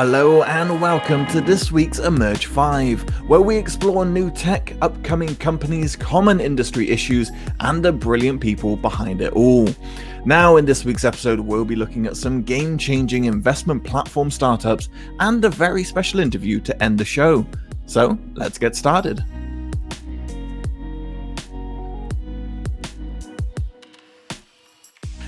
Hello and welcome to this week's Emerge 5, where we explore new tech, upcoming companies, common industry issues, and the brilliant people behind it all. Now, in this week's episode, we'll be looking at some game-changing investment platform startups and a very special interview to end the show. So, let's get started.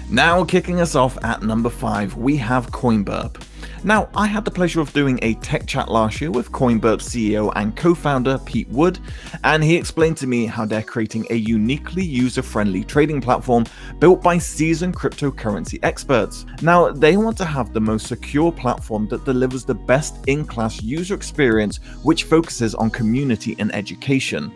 Now, kicking us off at number 5, we have Coinburp. Now, I had the pleasure of doing a tech chat last year with Coinburp CEO and co-founder Pete Wood, and he explained to me how they're creating a uniquely user-friendly trading platform built by seasoned cryptocurrency experts. Now, they want to have the most secure platform that delivers the best in-class user experience, which focuses on community and education.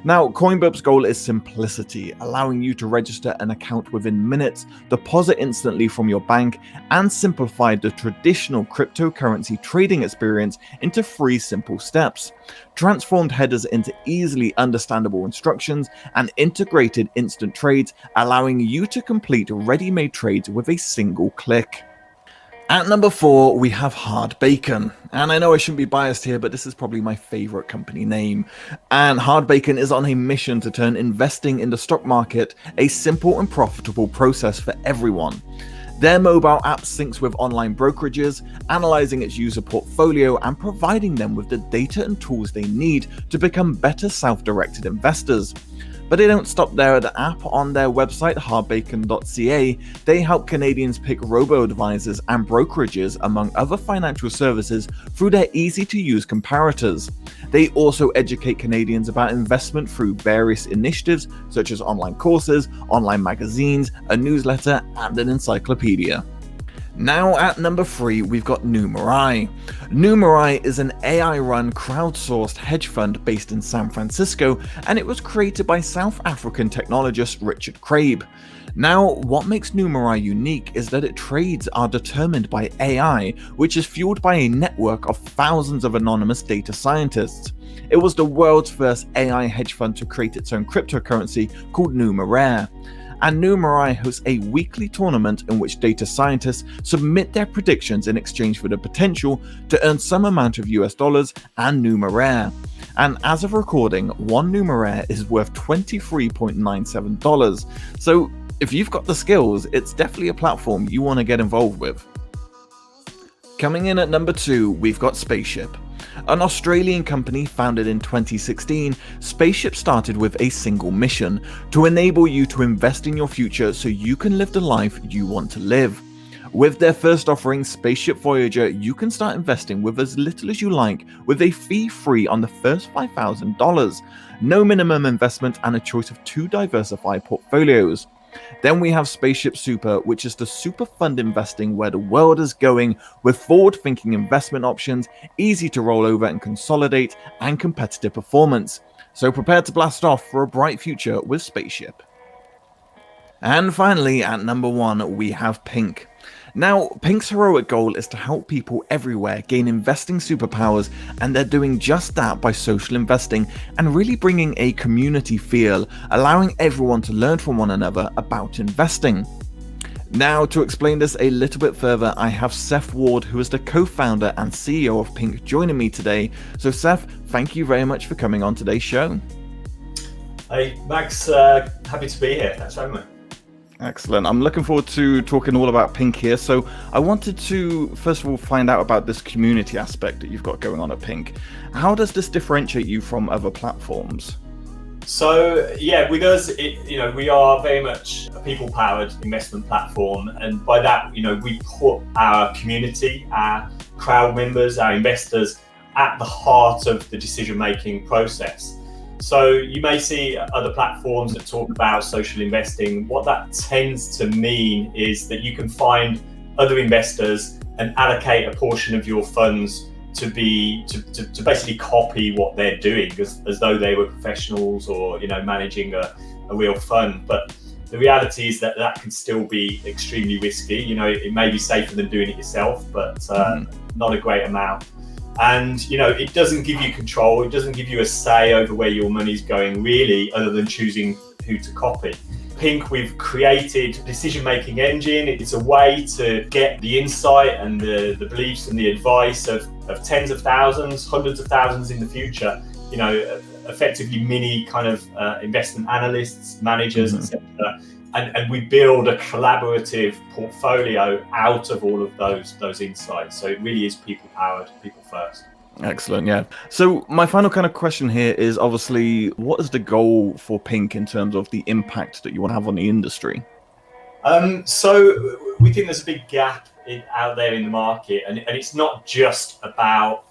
Now, Coinburp's goal is simplicity, allowing you to register an account within minutes, deposit instantly from your bank, and simplify the traditional cryptocurrency trading experience into 3 simple steps. Transformed headers into easily understandable instructions, and integrated instant trades, allowing you to complete ready-made trades with a single click. At number 4, we have Hardbacon. And I know I shouldn't be biased here, but this is probably my favorite company name. And Hardbacon is on a mission to turn investing in the stock market a simple and profitable process for everyone. Their mobile app syncs with online brokerages, analyzing its user portfolio and providing them with the data and tools they need to become better self-directed investors. But they don't stop there at the app. On their website, hardbacon.ca, they help Canadians pick robo-advisors and brokerages among other financial services through their easy-to-use comparators. They also educate Canadians about investment through various initiatives such as online courses, online magazines, a newsletter, and an encyclopedia. Now at number 3, we've got Numerai. Numerai is an AI-run crowdsourced hedge fund based in San Francisco, and it was created by South African technologist Richard Craib. Now, what makes Numerai unique is that its trades are determined by AI, which is fueled by a network of thousands of anonymous data scientists. It was the world's first AI hedge fund to create its own cryptocurrency called Numerai. And Numerai hosts a weekly tournament in which data scientists submit their predictions in exchange for the potential to earn some amount of US dollars and Numerai. And as of recording, one Numerai is worth $23.97. So if you've got the skills, it's definitely a platform you want to get involved with. Coming in at number 2, we've got Spaceship. An Australian company founded in 2016, Spaceship started with a single mission: to enable you to invest in your future so you can live the life you want to live. With their first offering, Spaceship Voyager, you can start investing with as little as you like, with a fee free on the first $5,000, no minimum investment, and a choice of 2 diversified portfolios. Then we have Spaceship Super, which is the super fund investing where the world is going, with forward-thinking investment options, easy to roll over and consolidate, and competitive performance. So prepare to blast off for a bright future with Spaceship. And finally, at number 1, we have Pynk. Now, Pynk's heroic goal is to help people everywhere gain investing superpowers, and they're doing just that by social investing and really bringing a community feel, allowing everyone to learn from one another about investing. Now, to explain this a little bit further, I have Seth Ward, who is the co-founder and CEO of Pynk, joining me today. So Seth, thank you very much for coming on today's show. Hey Max, happy to be here. Thanks very much. Excellent. I'm looking forward to talking all about Pynk here. So I wanted to, first of all, find out about this community aspect that you've got going on at Pynk. How does this differentiate you from other platforms? So yeah, with us, we are very much a people-powered investment platform, and by that, we put our community, our crowd members, our investors at the heart of the decision-making process. So you may see other platforms that talk about social investing. What that tends to mean is that you can find other investors and allocate a portion of your funds to basically copy what they're doing as though they were professionals or managing a real fund. But the reality is that can still be extremely risky. It may be safer than doing it yourself, but not a great amount. And it doesn't give you control, it doesn't give you a say over where your money's going really, other than choosing who to copy. Pynk, we've created a decision-making engine. It's a way to get the insight and the beliefs and the advice of tens of thousands, hundreds of thousands in the future, you know, effectively mini kind of investment analysts, managers, etc. And we build a collaborative portfolio out of all of those insights. So it really is people-powered, people first. Excellent, yeah. So my final kind of question here is obviously, what is the goal for Pynk in terms of the impact that you want to have on the industry? So we think there's a big gap out there in the market, and it's not just about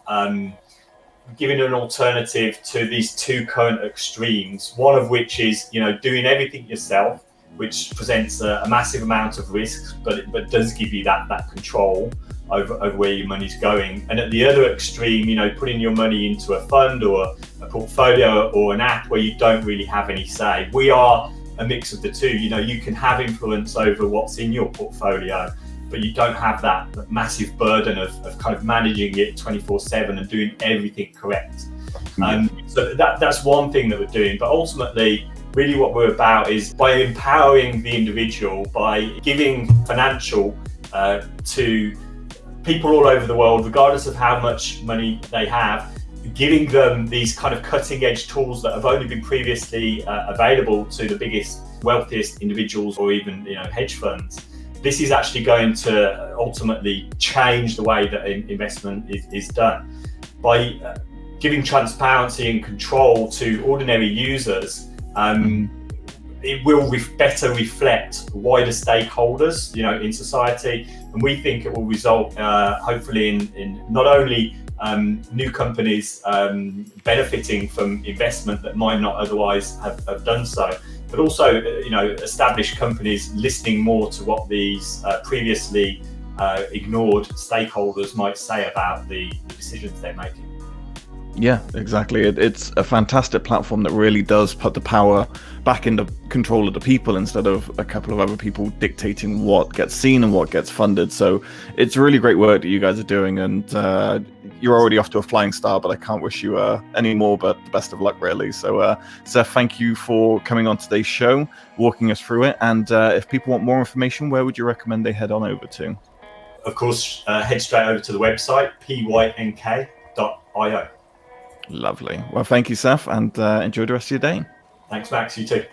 giving an alternative to these two current extremes, one of which is, you know, doing everything yourself, which presents a massive amount of risks, but does give you that control over where your money's going. And at the other extreme, you know, putting your money into a fund or a portfolio or an app where you don't really have any say. We are a mix of the two. You know, you can have influence over what's in your portfolio, but you don't have that massive burden of kind of managing it 24/7 and doing everything correct. So that's one thing that we're doing. But ultimately, really what we're about is by empowering the individual, by giving financial to people all over the world, regardless of how much money they have, giving them these kind of cutting edge tools that have only been previously available to the biggest, wealthiest individuals or even, you know, hedge funds. This is actually going to ultimately change the way that investment is done. By giving transparency and control to ordinary users, it will better reflect wider stakeholders, you know, in society, and we think it will result, hopefully, in not only new companies benefiting from investment that might not otherwise have done so, but also, you know, established companies listening more to what these previously ignored stakeholders might say about the decisions they're making. Yeah, exactly. It's a fantastic platform that really does put the power back into control of the people instead of a couple of other people dictating what gets seen and what gets funded. So it's really great work that you guys are doing, and you're already off to a flying start, but I can't wish you any more but the best of luck, really. So Seth, thank you for coming on today's show, walking us through it. And if people want more information, where would you recommend they head on over to? Of course, head straight over to the website, pynk.io. Lovely. Well, thank you, Seth, and enjoy the rest of your day. Thanks, Max. You too.